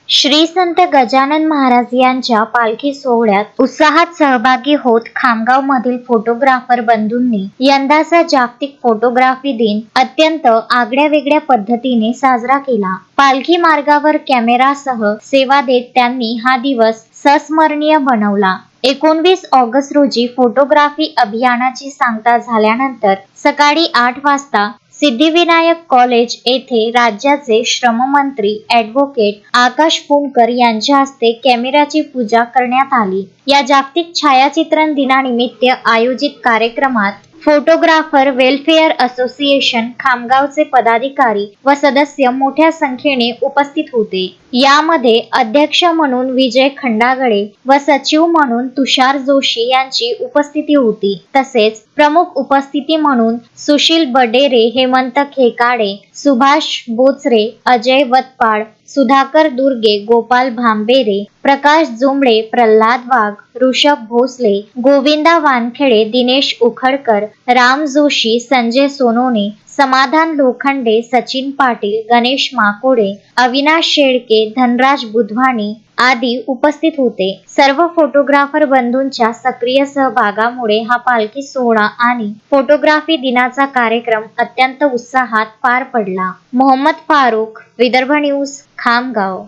श्री संत गजानन महाराज यांच्या पालखी सोहळ्यात उत्साहात सहभागी होत खामगाव मधील फोटोग्राफर बंधूंनी यंदाचा जागतिक फोटोग्राफी दिन अत्यंत आगळ्यावेगळ्या पद्धतीने साजरा केला। पालखी मार्गावर कॅमेरासह सेवा देत त्यांनी हा दिवस संस्मरणीय बनवला। 19 ऑगस्ट रोजी फोटोग्राफी अभियानाची सांगता झाल्यानंतर सकाळी 8 वाजता सिद्धिविनायक कॉलेज येथे राज्याचे श्रममंत्री ॲडव्होकेट आकाश फुंडकर यांच्या हस्ते कॅमेऱ्याची पूजा करण्यात आली। या जागतिक छायाचित्रण दिनानिमित्त आयोजित कार्यक्रमात फोटोग्राफर वेलफेअर असोसिएशन खामगावचे पदाधिकारी व सदस्य मोठ्या संख्येने उपस्थित होते। यामध्ये अध्यक्ष म्हणून विजय खंडागळे व सचिव म्हणून तुषार जोशी यांची उपस्थिती होती। तसेच प्रमुख उपस्थिती म्हणून सुशील बडेरे, हेमंत खेकाडे, सुभाष बोचरे, अजय वतपाड, सुधाकर दुर्गे, गोपाल भांबेरे, प्रकाश जुमडे, प्रल्हाद वाघ, ऋषभ भोसले, गोविंदा वानखेडे, दिनेश उखडकर, राम जोशी, संजय सोनोने, समाधान लोखंडे, सचिन पाटील, गणेश माकोडे, अविनाश शेळके, धनराज बुधवानी आदी उपस्थित होते। सर्व फोटोग्राफर बंधूंच्या सक्रिय सहभागामुळे हा पालखी सोहळा आणि फोटोग्राफी दिनाचा कार्यक्रम अत्यंत उत्साहात पार पडला। मोहम्मद फारूक, विदर्भ न्यूज, खामगाव।